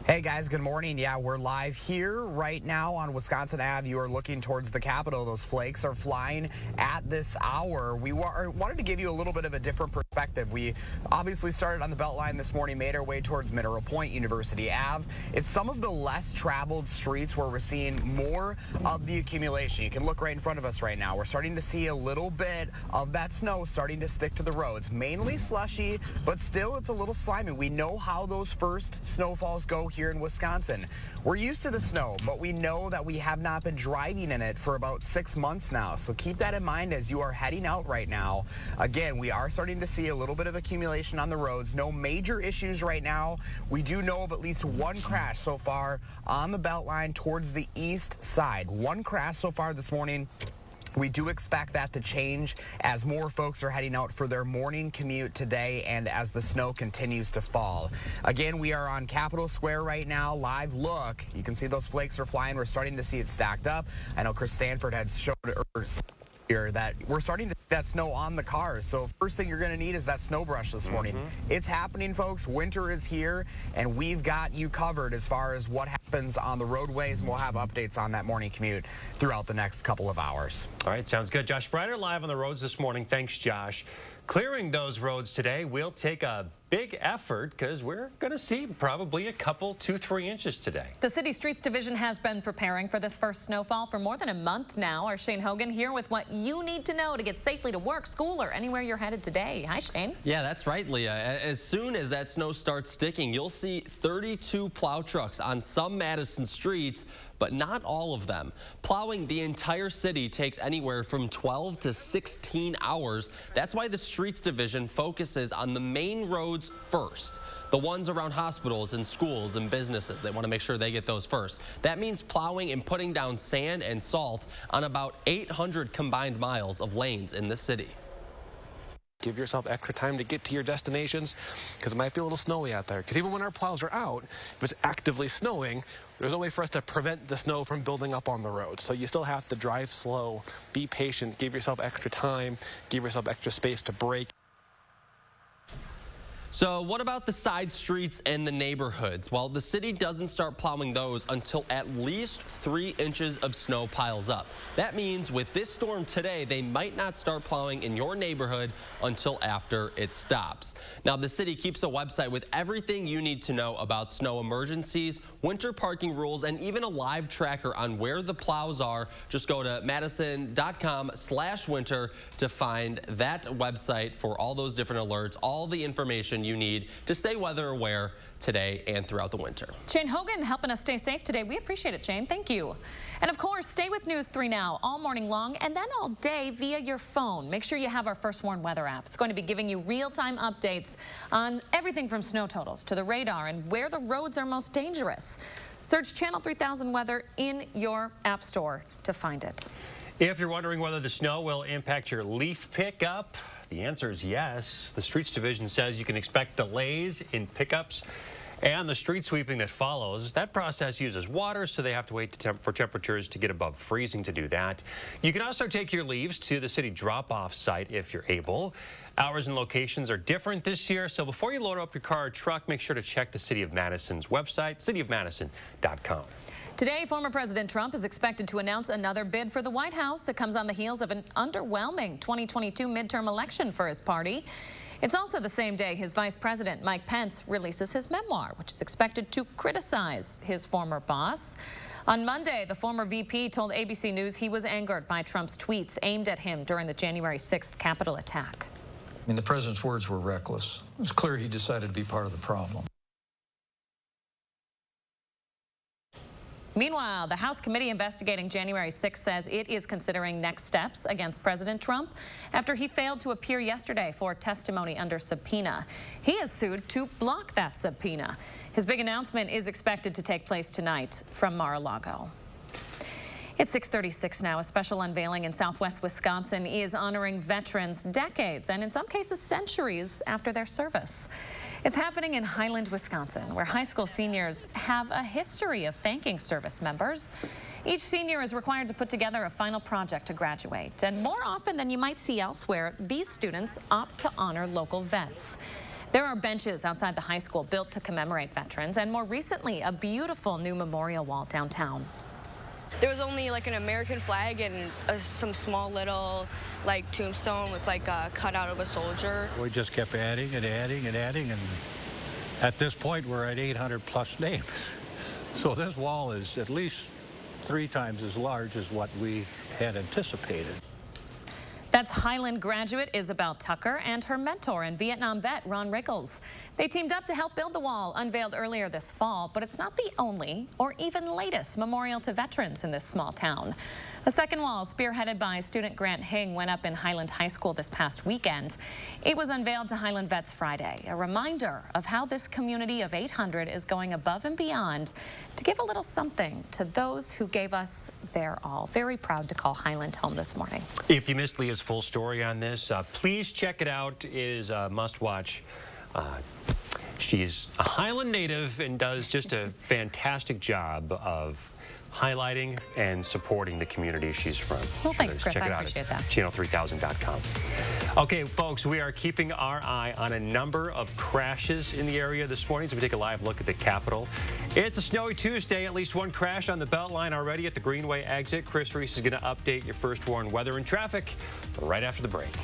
Hey guys, good morning. Yeah, we're live here right now on Wisconsin Ave. You are looking towards the Capitol. Those flakes are flying at this hour. We wanted to give you a little bit of a different perspective. We obviously started on the Beltline this morning, made our way towards Mineral Point, University Ave. It's some of the less traveled streets where we're seeing more of the accumulation. You can look right in front of us right now. We're starting to see a little bit of that snow starting to stick to the roads. Mainly slushy, but still it's a little slimy. We know how those first snowfalls go here in Wisconsin. We're used to the snow, but we know that we have not been driving in it for about 6 months now. So keep that in mind as you are heading out right now. Again, we are starting to see a little bit of accumulation on the roads. No major issues right now. We do know of at least one crash so far on the Beltline towards the east side. One crash so far this morning. We do expect that to change as more folks are heading out for their morning commute today and as the snow continues to fall. Again, we are on Capitol Square right now. Live look. You can see those flakes are flying. We're starting to see it stacked up. I know Chris Stanford had showed here that we're starting to see that snow on the cars. So first thing you're going to need is that snow brush this morning. It's happening, folks. Winter is here, and we've got you covered as far as what happens on the roadways, and we'll have updates on that morning commute throughout the next couple of hours. All right, sounds good. Josh Sprider live on the roads this morning. Thanks, Josh. Clearing those roads today will take a big effort because we're going to see probably a couple, 2-3 inches today. The City Streets Division has been preparing for this first snowfall for more than a month now. Our Shane Hogan here with what you need to know to get safely to work, school, or anywhere you're headed today. Hi, Shane. Yeah, that's right, Leah. As soon as that snow starts sticking, you'll see 32 plow trucks on some Madison streets, but not all of them. Plowing the entire city takes anywhere from 12 to 16 hours. That's why the Streets Division focuses on the main roads first. the ones around hospitals and schools and businesses. They want to make sure they get those first. That means plowing and putting down sand and salt on about 800 combined miles of lanes in the city. Give yourself extra time to get to your destinations because it might be a little snowy out there. Because even when our plows are out, if it's actively snowing, there's no way for us to prevent the snow from building up on the road. So you still have to drive slow, be patient, give yourself extra time, give yourself extra space to brake. So what about the side streets and the neighborhoods? Well, the city doesn't start plowing those until at least 3 inches of snow piles up. That means with this storm today, they might not start plowing in your neighborhood until after it stops. Now, the city keeps a website with everything you need to know about snow emergencies, winter parking rules, and even a live tracker on where the plows are. Just go to madison.com/winter to find that website for all those different alerts, all the information you need to stay weather aware today and throughout the winter. Shane Hogan helping us stay safe today. We appreciate it, Shane. Thank you. And of course, stay with News 3 Now all morning long and then all day via your phone. Make sure you have our First Warn weather app. It's going to be giving you real-time updates on everything from snow totals to the radar and where the roads are most dangerous. Search Channel 3000 Weather in your app store to find it. If you're wondering whether the snow will impact your leaf pickup, the answer is yes. The Streets Division says you can expect delays in pickups and the street sweeping that follows. That process uses water, so they have to wait for temperatures to get above freezing to do that. You can also take your leaves to the city drop-off site if you're able. Hours and locations are different this year, so before you load up your car or truck, make sure to check the City of Madison's website, cityofmadison.com. Today, former President Trump is expected to announce another bid for the White House. It comes on the heels of an underwhelming 2022 midterm election for his party. It's also the same day his Vice President, Mike Pence, releases his memoir, which is expected to criticize his former boss. On Monday, the former VP told ABC News he was angered by Trump's tweets aimed at him during the January 6th Capitol attack. I mean, the president's words were reckless. It was clear he decided to be part of the problem. Meanwhile, the House committee investigating January 6 says it is considering next steps against President Trump after he failed to appear yesterday for testimony under subpoena. He is sued to block that subpoena. His big announcement is expected to take place tonight from Mar-a-Lago. It's 6:36 now. A special unveiling in southwest Wisconsin is honoring veterans decades and in some cases centuries after their service. It's happening in Highland, Wisconsin, where high school seniors have a history of thanking service members. Each senior is required to put together a final project to graduate. And more often than you might see elsewhere, these students opt to honor local vets. There are benches outside the high school built to commemorate veterans, and more recently, a beautiful new memorial wall downtown. There was only like an American flag and some small little like tombstone with like a cutout of a soldier. We just kept adding and adding and adding, and at this point we're at 800 plus names. So this wall is at least 3 times as large as what we had anticipated. That's Highland graduate Isabel Tucker and her mentor and Vietnam vet Ron Rickles. They teamed up to help build the wall, unveiled earlier this fall, but it's not the only or even latest memorial to veterans in this small town. A second wall, spearheaded by student Grant Hing, went up in Highland High School this past weekend. It was unveiled to Highland Vets Friday, a reminder of how this community of 800 is going above and beyond to give a little something to those who gave us their all. Very proud to call Highland home this morning. If you missed Leah's full story on this, please check it out. It is a must-watch. She's a Highland native and does just a fantastic job of highlighting and supporting the community she's from. Well, thanks, Chris. I appreciate that. Channel3000.com. Okay, folks, we are keeping our eye on a number of crashes in the area this morning, so we take a live look at the Capitol. It's a snowy Tuesday. At least one crash on the Beltline already at the Greenway exit. Chris Reese is going to update your First Warn weather and traffic right after the break.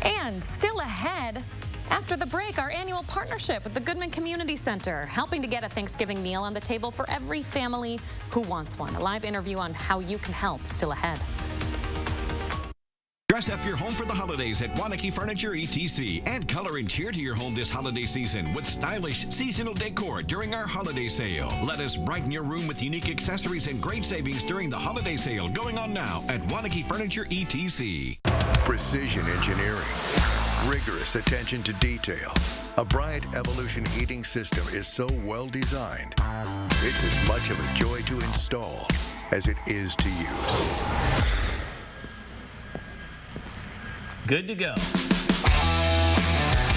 And still ahead, after the break, our annual partnership with the Goodman Community Center, helping to get a Thanksgiving meal on the table for every family who wants one. A live interview on how you can help still ahead. Dress up your home for the holidays at Wanakee Furniture ETC. Add color and cheer to your home this holiday season with stylish seasonal decor during our holiday sale. Let us brighten your room with unique accessories and great savings during the holiday sale going on now at Wanakee Furniture ETC. Precision engineering, rigorous attention to detail, A Bryant Evolution heating system is so well designed, it's as much of a joy to install as it is to use. Good to go.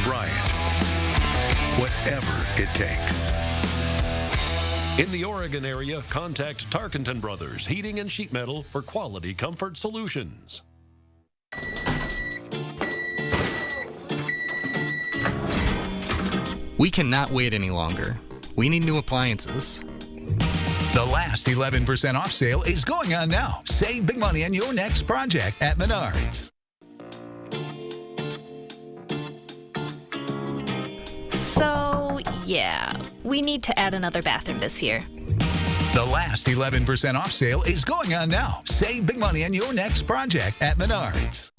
Bryant, whatever it takes. In the Oregon area, contact Tarkenton Brothers Heating and Sheet Metal for quality comfort solutions. We cannot wait any longer. We need new appliances. The last 11% off sale is going on now. Save big money on your next project at Menards. So, yeah, we need to add another bathroom this year. The last 11% off sale is going on now. Save big money on your next project at Menards.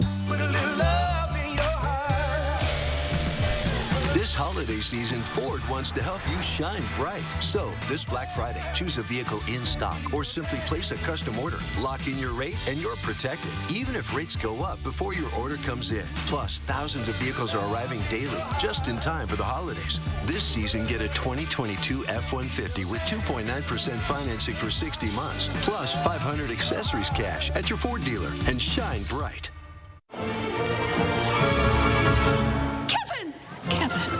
This holiday season, Ford wants to help you shine bright. So, this Black Friday, choose a vehicle in stock or simply place a custom order. Lock in your rate and you're protected, even if rates go up before your order comes in. Plus, thousands of vehicles are arriving daily, just in time for the holidays. This season, get a 2022 F-150 with 2.9% financing for 60 months, plus 500 accessories cash at your Ford dealer, and shine bright.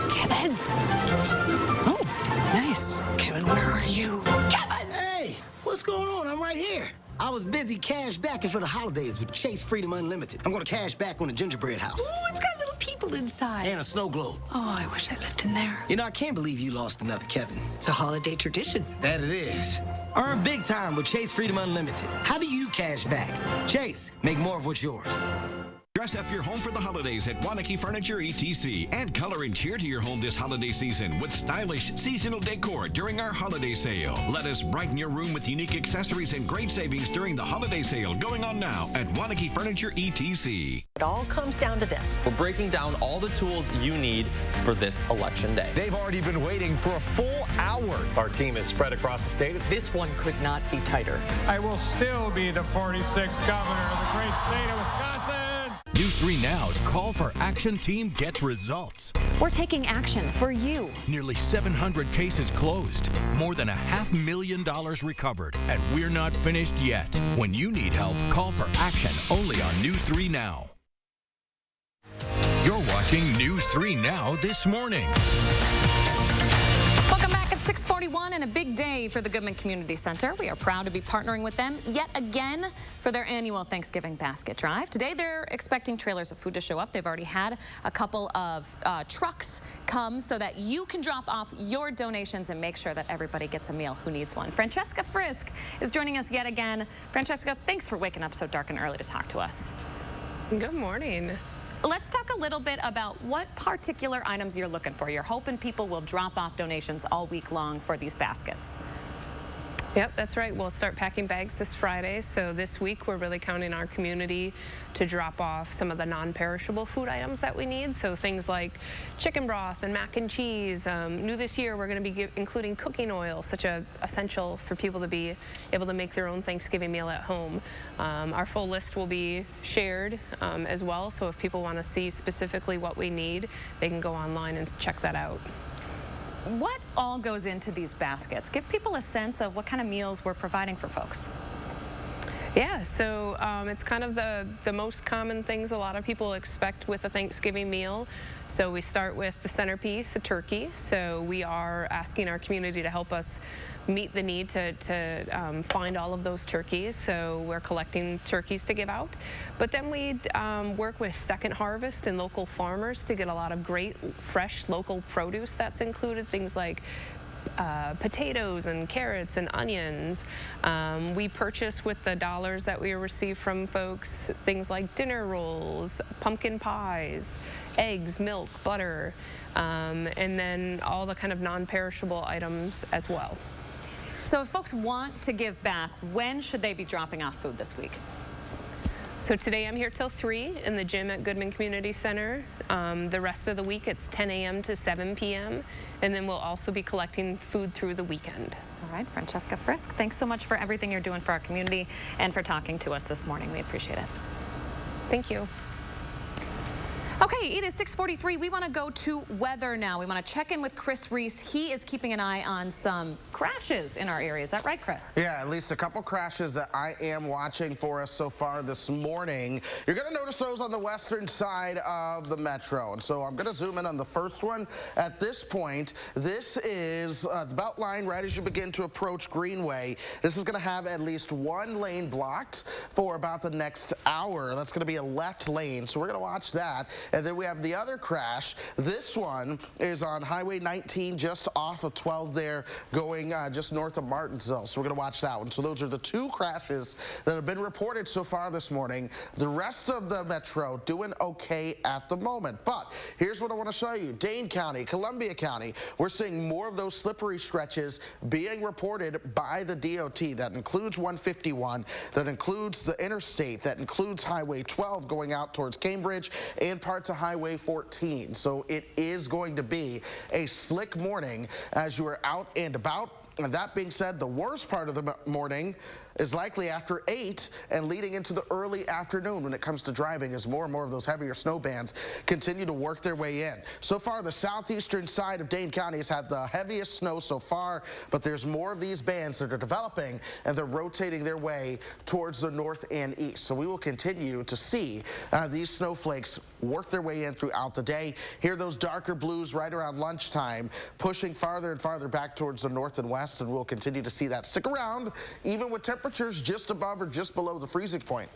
Kevin! Oh, nice. Kevin, where are you? Kevin! Hey, what's going on? I'm right here. I was busy cash backing for the holidays with Chase Freedom Unlimited. I'm going to cash back on the gingerbread house. Ooh, it's got little people inside. And a snow globe. Oh, I wish I lived in there. You know, I can't believe you lost another Kevin. It's a holiday tradition. That it is. Earn big time with Chase Freedom Unlimited. How do you cash back? Chase, make more of what's yours. Dress up your home for the holidays at Wanakee Furniture ETC. Add color and cheer to your home this holiday season with stylish seasonal decor during our holiday sale. Let us brighten your room with unique accessories and great savings during the holiday sale going on now at Wanakee Furniture ETC. It all comes down to this. We're breaking down all the tools you need for this election day. They've already been waiting for a full hour. Our team is spread across the state. This one could not be tighter. I will still be the 46th governor of the great state of Wisconsin. News 3 Now's Call for Action team gets results. We're taking action for you. Nearly 700 cases closed, more than $500,000 recovered, and we're not finished yet. When you need help, call for action only on News 3 Now. You're watching News 3 Now this morning. Welcome back at 6:41 and a big day for the Goodman Community Center. We are proud to be partnering with them yet again for their annual Thanksgiving basket drive. Today they're expecting trailers of food to show up. They've already had a couple of trucks come so that you can drop off your donations and make sure that everybody gets a meal who needs one. Francesca Frisk is joining us yet again. Francesca, thanks for waking up so dark and early to talk to us. Good morning. Let's talk a little bit about what particular items you're looking for. You're hoping people will drop off donations all week long for these baskets. Yep, that's right. We'll start packing bags this Friday. So this week, we're really counting our community to drop off some of the non-perishable food items that we need. So things like chicken broth and mac and cheese. New this year, we're going to be including cooking oil, such a essential for people to be able to make their own Thanksgiving meal at home. Our full list will be shared as well. So if people want to see specifically what we need, they can go online and check that out. What all goes into these baskets? Give people a sense of what kind of meals we're providing for folks. Yeah, so it's kind of the most common things a lot of people expect with a Thanksgiving meal. So we start with the centerpiece, a turkey. So we are asking our community to help us meet the need to find all of those turkeys. So we're collecting turkeys to give out. But then we work with Second Harvest and local farmers to get a lot of great, fresh, local produce that's included. Things like potatoes and carrots and onions. We purchase with the dollars that we receive from folks things like dinner rolls, pumpkin pies, eggs, milk, butter, and then all the kind of non-perishable items as well. So if folks want to give back, when should they be dropping off food this week? So today I'm here till 3 in the gym at Goodman Community Center. The rest of the week it's 10 a.m. to 7 p.m. And then we'll also be collecting food through the weekend. All right, Francesca Frisk, thanks so much for everything you're doing for our community and for talking to us this morning. We appreciate it. Thank you. Okay, it is 6:43. We want to go to weather now. We want to check in with Chris Reese. He is keeping an eye on some crashes in our area. Is that right, Chris? Yeah, at least a couple crashes that I am watching for us so far this morning. You're going to notice those on the western side of the metro. And so I'm going to zoom in on the first one. At this point, this is the belt line right as you begin to approach Greenway. This is going to have at least one lane blocked for about the next hour. That's going to be a left lane. So we're going to watch that. And then we have the other crash. This one is on Highway 19, just off of 12 there, going just north of Martinsville. So we're going to watch that one. So those are the two crashes that have been reported so far this morning. The rest of the metro doing okay at the moment. But here's what I want to show you. Dane County, Columbia County, we're seeing more of those slippery stretches being reported by the DOT. That includes 151, that includes the interstate, that includes Highway 12 going out towards Cambridge, and parts of Highway 14. So it is going to be a slick morning as you are out and about. And that being said, the worst part of the morning is likely after 8 and leading into the early afternoon when it comes to driving, as more and more of those heavier snow bands continue to work their way in. So far, the southeastern side of Dane County has had the heaviest snow so far, but there's more of these bands that are developing and they're rotating their way towards the north and east. So we will continue to see these snowflakes work their way in throughout the day. Here, those darker blues right around lunchtime, pushing farther and farther back towards the north and west, and we'll continue to see that stick around, even with temperatures just above or just below the freezing point.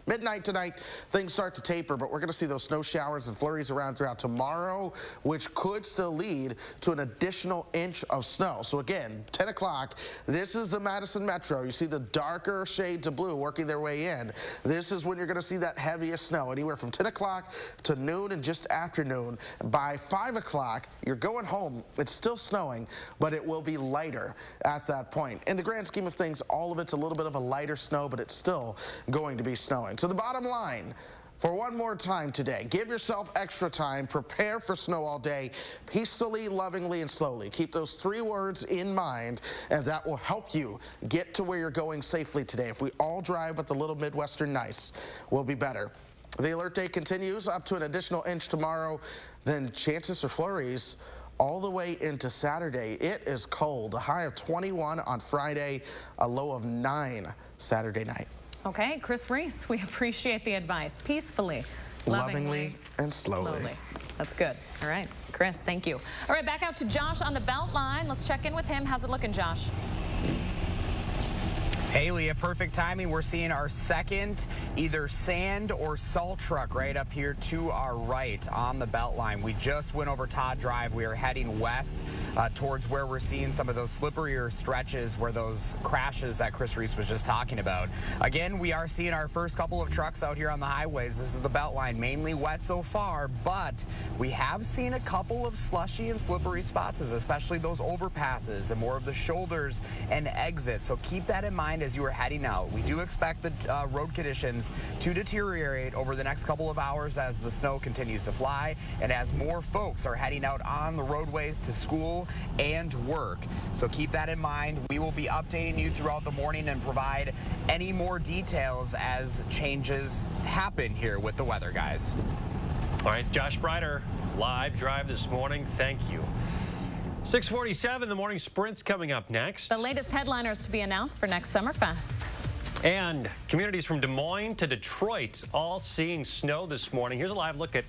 Midnight tonight, things start to taper, but we're going to see those snow showers and flurries around throughout tomorrow, which could still lead to an additional inch of snow. So again, 10 o'clock, this is the Madison Metro. You see the darker shades of blue working their way in. This is when you're going to see that heaviest snow, anywhere from 10 o'clock to noon and just afternoon. By 5 o'clock, you're going home. It's still snowing, but it will be lighter at that point. In the grand scheme of things, all of it's a little bit of a lighter snow, but it's still going to be snowing. So the bottom line, for one more time today, give yourself extra time, prepare for snow all day, peacefully, lovingly, and slowly. Keep those 3 words in mind, and that will help you get to where you're going safely today. If we all drive with the little Midwestern nice, we'll be better. The alert day continues up to an additional inch tomorrow, then chances for flurries all the way into Saturday. It is cold. A high of 21 on Friday, a low of 9 Saturday night. Okay, Chris Reese, we appreciate the advice. Peacefully, lovingly, and slowly. That's good. All right, Chris, thank you. All right, back out to Josh on the belt line. Let's check in with him. How's it looking, Josh? Hey, Leah, perfect timing. We're seeing our second either sand or salt truck right up here to our right on the belt line. We just went over Todd Drive. We are heading west towards where we're seeing some of those slipperier stretches where those crashes that Chris Reese was just talking about. Again, we are seeing our first couple of trucks out here on the highways. This is the belt line, mainly wet so far, but we have seen a couple of slushy and slippery spots, especially those overpasses and more of the shoulders and exits. So keep that in mind as you are heading out. We do expect the road conditions to deteriorate over the next couple of hours as the snow continues to fly and as more folks are heading out on the roadways to school and work. So keep that in mind. We will be updating you throughout the morning and provide any more details as changes happen here with the weather, guys. All right, Josh Breider, live drive this morning. Thank you. 6:47, the morning sprint's coming up next. The latest headliners to be announced for next Summerfest. And communities from Des Moines to Detroit all seeing snow this morning. Here's a live look at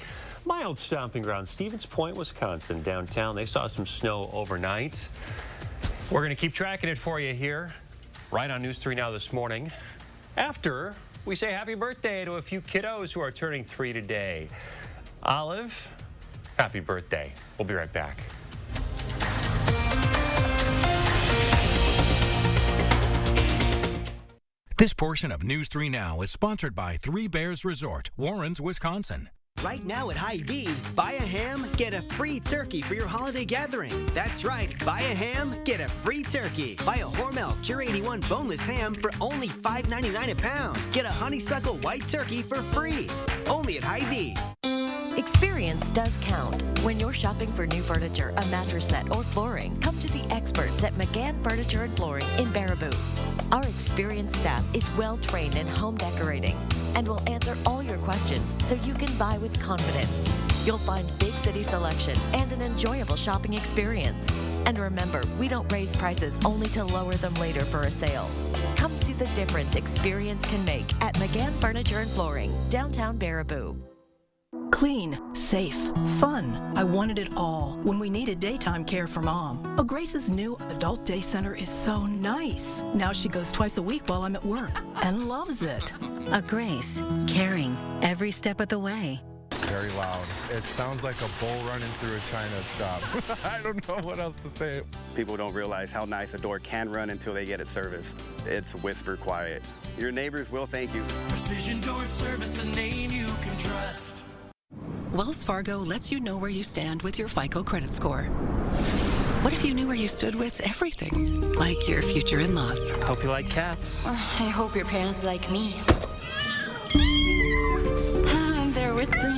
my old stomping ground, Stevens Point, Wisconsin, downtown. They saw some snow overnight. We're going to keep tracking it for you here, right on News 3 Now this morning. After we say happy birthday to a few kiddos who are turning 3 today. Olive, happy birthday. We'll be right back. This portion of News 3 Now is sponsored by Three Bears Resort, Warrens, Wisconsin. Right now at Hy-Vee, buy a ham, get a free turkey for your holiday gathering. That's right, buy a ham, get a free turkey. Buy a Hormel Cure 81 boneless ham for only $5.99 a pound. Get a honeysuckle white turkey for free. Only at Hy-Vee. Experience does count. When you're shopping for new furniture, a mattress set, or flooring, come to the experts at McGann Furniture and Flooring in Baraboo. Our experienced staff is well trained in home decorating and will answer all your questions so you can buy with confidence. You'll find big city selection and an enjoyable shopping experience. And remember, we don't raise prices only to lower them later for a sale. Come see the difference experience can make at McGann Furniture and Flooring, downtown Baraboo. Clean, safe, fun. I wanted it all when we needed daytime care for Mom. Oh, Grace's new adult day center is so nice. Now she goes twice a week while I'm at work and loves it. A Grace, caring every step of the way. Very loud. It sounds like a bull running through a china shop. I don't know what else to say. People don't realize how nice a door can run until they get it serviced. It's whisper quiet. Your neighbors will thank you. Precision Door Service, a name you can trust. Wells Fargo lets you know where you stand with your FICO credit score. What if you knew where you stood with everything, like your future in-laws? Hope you like cats. I hope your parents like me. They're whispering.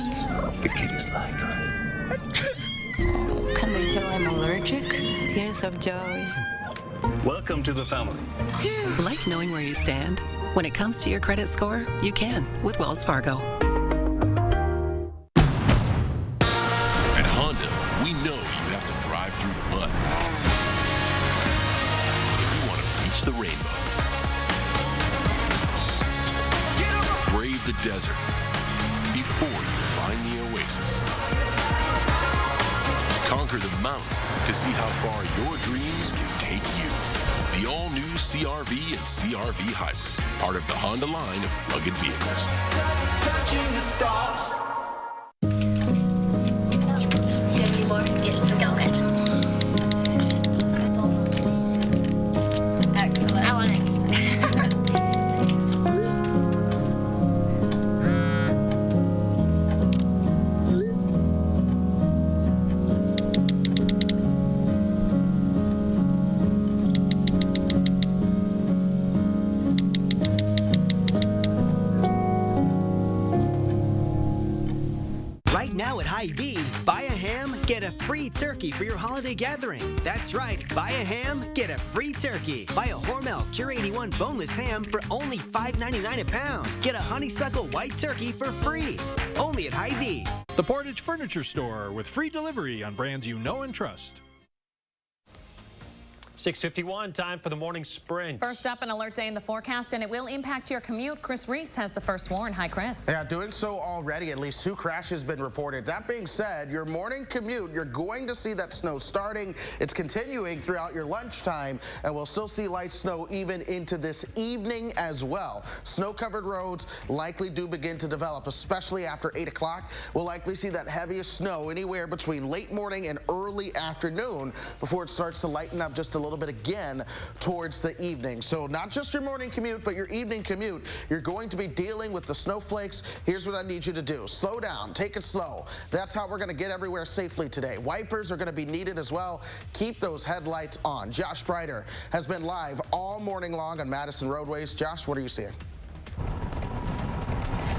The kitties like her. Oh, can they tell I'm allergic? Tears of joy. Welcome to the family. Like knowing where you stand? When it comes to your credit score, you can with Wells Fargo. At Honda, we know you have to drive through the mud if you want to reach the rainbow. Brave the desert before you find the oasis. Conquer the mountain to see how far your dreams can take you. The all-new CR-V and CR-V Hybrid, part of the Honda line of rugged vehicles. Touching the stars. 70 more, get some going. Excellent. I want it. Right now at Hy-Vee, buy a ham, get a free turkey for your holiday gathering. That's right, buy a ham, get a free turkey. Buy a Hormel Cure 81 boneless ham for only $5.99 a pound. Get a honeysuckle white turkey for free. Only at Hy-Vee. The Portage Furniture Store with free delivery on brands you know and trust. 6:51, time for the morning sprint. First up, an alert day in the forecast, and it will impact your commute. Chris Reese has the first warn. Hi, Chris. Yeah, doing so already. At least 2 crashes been reported. That being said, your morning commute, you're going to see that snow starting. It's continuing throughout your lunchtime, and we'll still see light snow even into this evening as well. Snow-covered roads likely do begin to develop, especially after 8 o'clock. We'll likely see that heaviest snow anywhere between late morning and early afternoon before it starts to lighten up just a little bit again towards the evening. So not just your morning commute, but your evening commute. You're going to be dealing with the snowflakes. Here's what I need you to do. Slow down. Take it slow. That's how we're going to get everywhere safely today. Wipers are going to be needed as well. Keep those headlights on. Josh Breiter has been live all morning long on Madison roadways. Josh, what are you seeing?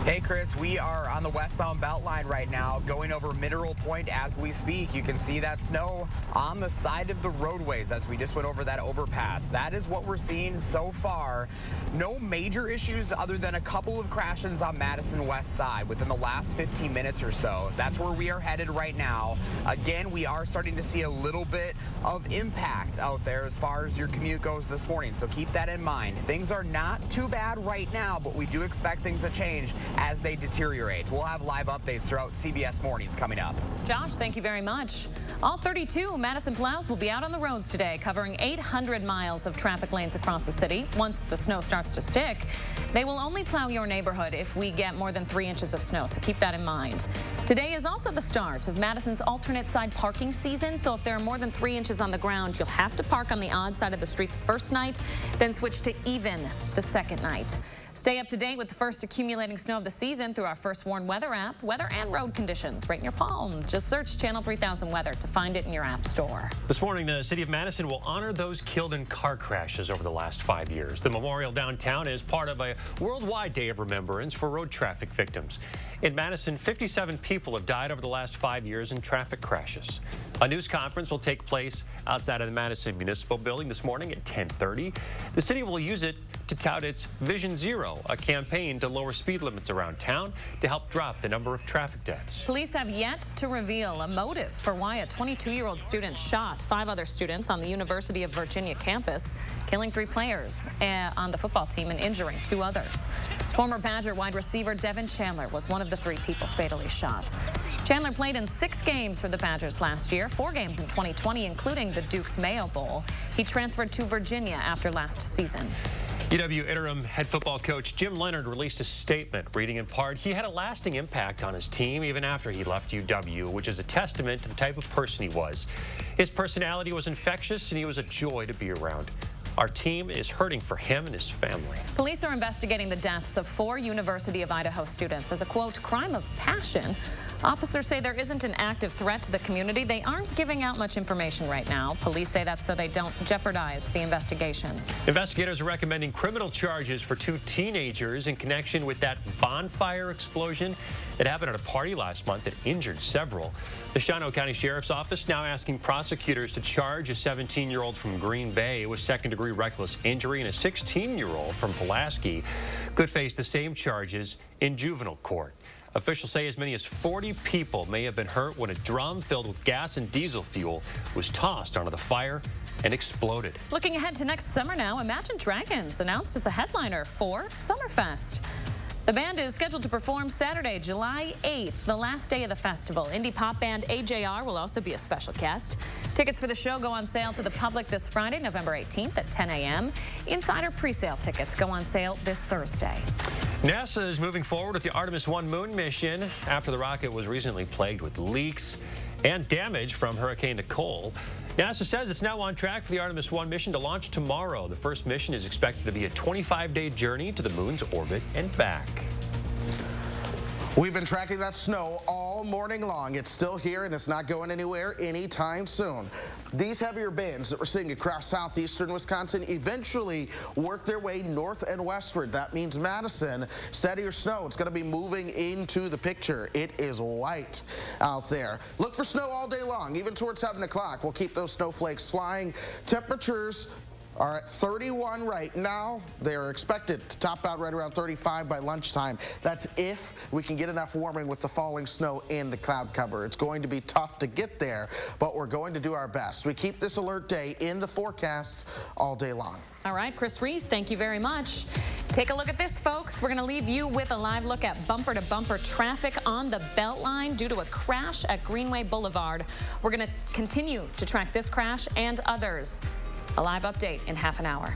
Hey, Chris, we are on the westbound Beltline right now, going over Mineral Point as we speak. You can see that snow on the side of the roadways as we just went over that overpass. That is what we're seeing so far. No major issues other than a couple of crashes on Madison West side within the last 15 minutes or so. That's where we are headed right now. Again, we are starting to see a little bit of impact out there as far as your commute goes this morning, so keep that in mind. Things are not too bad right now, but we do expect things to change as they deteriorate. We'll have live updates throughout CBS Mornings coming up. Josh, thank you very much. All 32 Madison plows will be out on the roads today, covering 800 miles of traffic lanes across the city. Once the snow starts to stick, they will only plow your neighborhood if we get more than 3 inches of snow, so keep that in mind. Today is also the start of Madison's alternate side parking season, so if there are more than 3 inches on the ground, you'll have to park on the odd side of the street the first night, then switch to even the second night. Stay up to date with the first accumulating snow of the season through our First Warn weather app. Weather and road conditions right in your palm. Just search Channel 3000 Weather to find it in your app store. This morning, the city of Madison will honor those killed in car crashes over the last 5 years. The memorial downtown is part of a worldwide day of remembrance for road traffic victims. In Madison, 57 people have died over the last 5 years in traffic crashes. A news conference will take place outside of the Madison Municipal Building this morning at 10:30. The city will use it to tout its Vision Zero Zero, a campaign to lower speed limits around town to help drop the number of traffic deaths. Police have yet to reveal a motive for why a 22-year-old student shot 5 other students on the University of Virginia campus, killing 3 players on the football team and injuring 2 others. Former Badger wide receiver Devin Chandler was one of the 3 people fatally shot. Chandler played in 6 games for the Badgers last year, 4 games in 2020, including the Duke's Mayo Bowl. He transferred to Virginia after last season. UW interim head football coach Jim Leonard released a statement reading in part, he had a lasting impact on his team even after he left UW, which is a testament to the type of person he was. His personality was infectious and he was a joy to be around. Our team is hurting for him and his family. Police are investigating the deaths of 4 University of Idaho students as a, quote, crime of passion. Officers say there isn't an active threat to the community. They aren't giving out much information right now. Police say that's so they don't jeopardize the investigation. Investigators are recommending criminal charges for 2 teenagers in connection with that bonfire explosion that happened at a party last month that injured several. The Shawano County Sheriff's Office now asking prosecutors to charge a 17-year-old from Green Bay with second-degree reckless injury, and a 16-year-old from Pulaski could face the same charges in juvenile court. Officials say as many as 40 people may have been hurt when a drum filled with gas and diesel fuel was tossed onto the fire and exploded. Looking ahead to next summer now, Imagine Dragons announced as a headliner for Summerfest. The band is scheduled to perform Saturday, July 8th, the last day of the festival. Indie pop band AJR will also be a special guest. Tickets for the show go on sale to the public this Friday, November 18th at 10 a.m. Insider pre-sale tickets go on sale this Thursday. NASA is moving forward with the Artemis 1 moon mission after the rocket was recently plagued with leaks and damage from Hurricane Nicole. NASA says it's now on track for the Artemis 1 mission to launch tomorrow. The first mission is expected to be a 25-day journey to the moon's orbit and back. We've been tracking that snow all morning long. It's still here and it's not going anywhere anytime soon. These heavier bands that we're seeing across southeastern Wisconsin eventually work their way north and westward. That means Madison, steadier snow. It's going to be moving into the picture. It is white out there. Look for snow all day long, even towards 7 o'clock. We'll keep those snowflakes flying. Temperatures are at 31 right now. They are expected to top out right around 35 by lunchtime. That's if we can get enough warming with the falling snow and the cloud cover. It's going to be tough to get there, but we're going to do our best. We keep this alert day in the forecast all day long. All right, Chris Reese, thank you very much. Take a look at this, folks. We're going to leave you with a live look at bumper-to-bumper traffic on the Beltline due to a crash at Greenway Boulevard. We're going to continue to track this crash and others. A live update in half an hour.